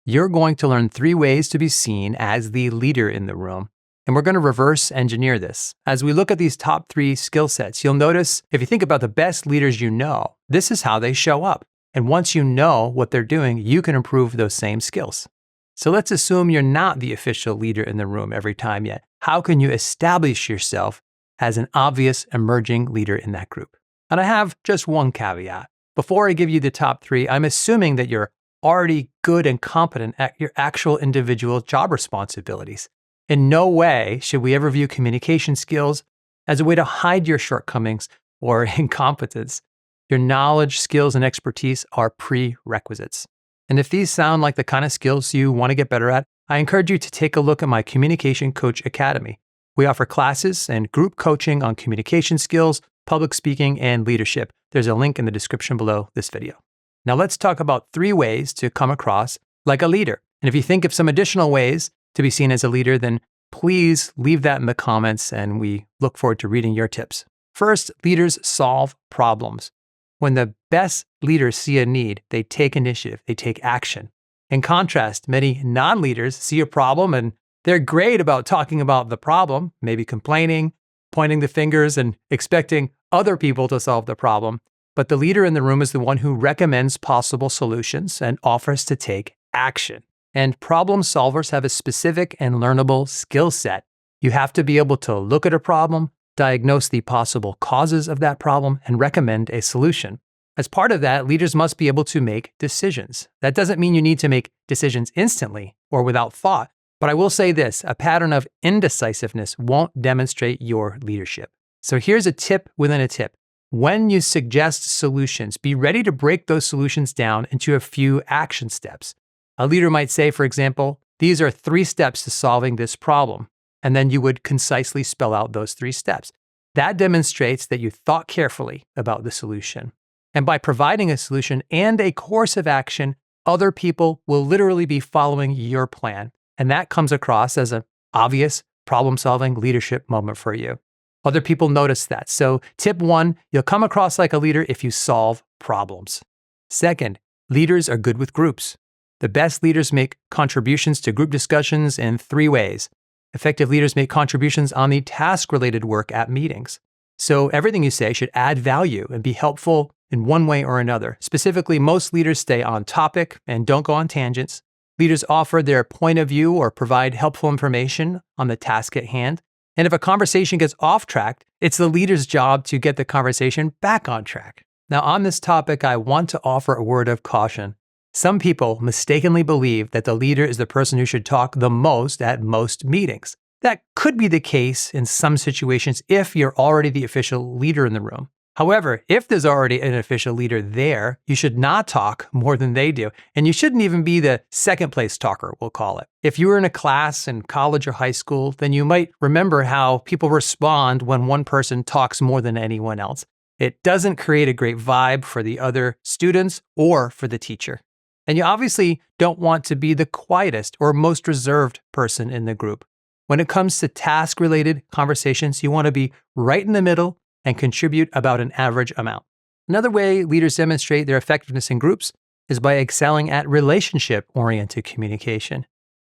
You're going to learn 3 ways to be seen as the leader in the room. And we're going to reverse engineer this. As we look at these top 3 skill sets, you'll notice if you think about the best leaders you know, this is how they show up. And once you know what they're doing, you can improve those same skills. So let's assume you're not the official leader in the room every time yet. How can you establish yourself as an obvious emerging leader in that group? And I have just one caveat. Before I give you the top 3, I'm assuming that you're already good and competent at your actual individual job responsibilities. In no way should we ever view communication skills as a way to hide your shortcomings or incompetence. Your knowledge, skills, and expertise are prerequisites. And if these sound like the kind of skills you want to get better at, I encourage you to take a look at my Communication Coach Academy. We offer classes and group coaching on communication skills, public speaking, and leadership. There's a link in the description below this video. Now let's talk about 3 ways to come across like a leader. And if you think of some additional ways to be seen as a leader, then please leave that in the comments and we look forward to reading your tips. First, leaders solve problems. When the best leaders see a need, they take initiative, they take action. In contrast, many non-leaders see a problem and they're great about talking about the problem, maybe complaining, pointing the fingers, and expecting other people to solve the problem. But the leader in the room is the one who recommends possible solutions and offers to take action. And problem solvers have a specific and learnable skill set. You have to be able to look at a problem, diagnose the possible causes of that problem, and recommend a solution. As part of that, leaders must be able to make decisions. That doesn't mean you need to make decisions instantly or without thought. But I will say this, a pattern of indecisiveness won't demonstrate your leadership. So here's a tip within a tip. When you suggest solutions, be ready to break those solutions down into a few action steps. A leader might say, for example, these are 3 steps to solving this problem. And then you would concisely spell out those 3 steps. That demonstrates that you thought carefully about the solution. And by providing a solution and a course of action, other people will literally be following your plan. And that comes across as an obvious problem-solving leadership moment for you. Other people notice that. So tip 1, you'll come across like a leader if you solve problems. Second, leaders are good with groups. The best leaders make contributions to group discussions in 3 ways. Effective leaders make contributions on the task-related work at meetings. So everything you say should add value and be helpful in one way or another. Specifically, most leaders stay on topic and don't go on tangents. Leaders offer their point of view or provide helpful information on the task at hand. And if a conversation gets off track, it's the leader's job to get the conversation back on track. Now, on this topic, I want to offer a word of caution. Some people mistakenly believe that the leader is the person who should talk the most at most meetings. That could be the case in some situations if you're already the official leader in the room. However, if there's already an official leader there, you should not talk more than they do. And you shouldn't even be the second place talker, we'll call it. If you were in a class in college or high school, then you might remember how people respond when one person talks more than anyone else. It doesn't create a great vibe for the other students or for the teacher. And you obviously don't want to be the quietest or most reserved person in the group. When it comes to task-related conversations, you want to be right in the middle and contribute about an average amount. Another way leaders demonstrate their effectiveness in groups is by excelling at relationship-oriented communication.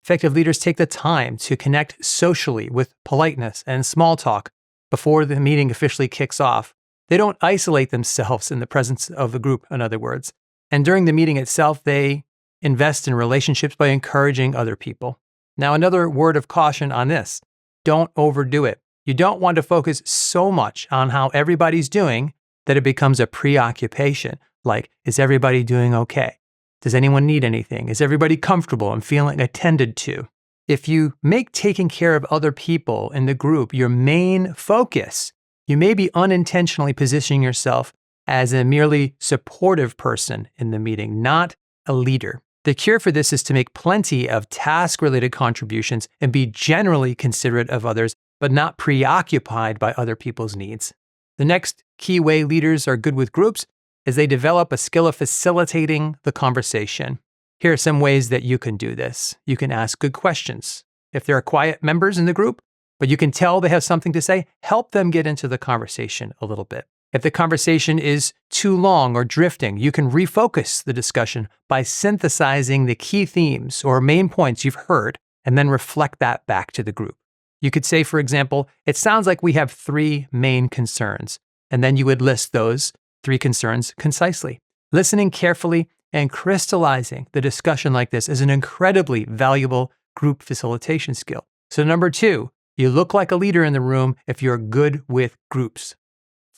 Effective leaders take the time to connect socially with politeness and small talk before the meeting officially kicks off. They don't isolate themselves in the presence of the group, in other words. And during the meeting itself, they invest in relationships by encouraging other people. Now, another word of caution on this, don't overdo it. You don't want to focus so much on how everybody's doing that it becomes a preoccupation, like, is everybody doing okay? Does anyone need anything? Is everybody comfortable and feeling attended to? If you make taking care of other people in the group your main focus, you may be unintentionally positioning yourself as a merely supportive person in the meeting, not a leader. The cure for this is to make plenty of task-related contributions and be generally considerate of others, but not preoccupied by other people's needs. The next key way leaders are good with groups is they develop a skill of facilitating the conversation. Here are some ways that you can do this. You can ask good questions. If there are quiet members in the group, but you can tell they have something to say, help them get into the conversation a little bit. If the conversation is too long or drifting, you can refocus the discussion by synthesizing the key themes or main points you've heard and then reflect that back to the group. You could say, for example, it sounds like we have 3 main concerns, and then you would list those 3 concerns concisely. Listening carefully and crystallizing the discussion like this is an incredibly valuable group facilitation skill. So number 2, you look like a leader in the room if you're good with groups.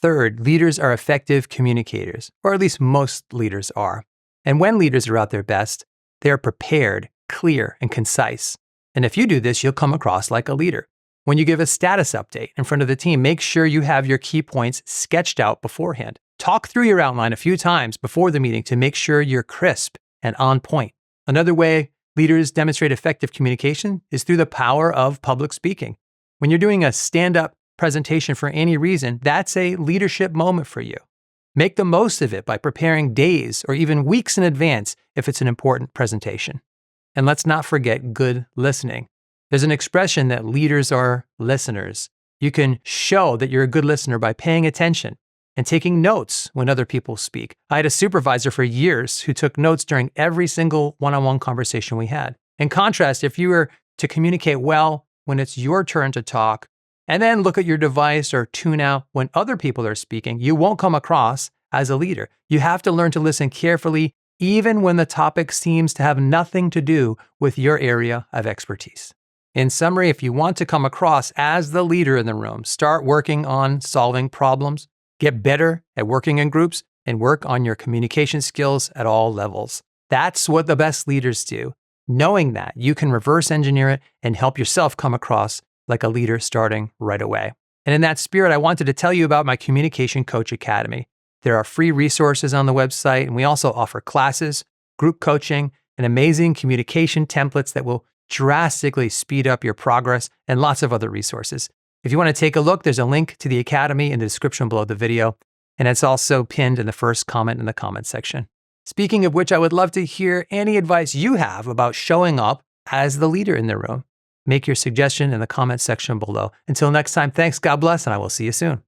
Third, leaders are effective communicators, or at least most leaders are. And when leaders are at their best, they are prepared, clear, and concise. And if you do this, you'll come across like a leader. When you give a status update in front of the team, make sure you have your key points sketched out beforehand. Talk through your outline a few times before the meeting to make sure you're crisp and on point. Another way leaders demonstrate effective communication is through the power of public speaking. When you're doing a stand-up presentation for any reason, that's a leadership moment for you. Make the most of it by preparing days or even weeks in advance if it's an important presentation. And let's not forget good listening. There's an expression that leaders are listeners. You can show that you're a good listener by paying attention and taking notes when other people speak. I had a supervisor for years who took notes during every single one-on-one conversation we had. In contrast, if you were to communicate well when it's your turn to talk, and then look at your device or tune out when other people are speaking, you won't come across as a leader. You have to learn to listen carefully, even when the topic seems to have nothing to do with your area of expertise. In summary, if you want to come across as the leader in the room, start working on solving problems, get better at working in groups, and work on your communication skills at all levels. That's what the best leaders do. Knowing that, you can reverse engineer it and help yourself come across like a leader starting right away. And in that spirit, I wanted to tell you about my Communication Coach Academy. There are free resources on the website, and we also offer classes, group coaching, and amazing communication templates that will drastically speed up your progress, and lots of other resources. If you want to take a look, there's a link to the Academy in the description below the video, and it's also pinned in the first comment in the comment section. Speaking of which, I would love to hear any advice you have about showing up as the leader in the room. Make your suggestion in the comment section below. Until next time, thanks, God bless, and I will see you soon.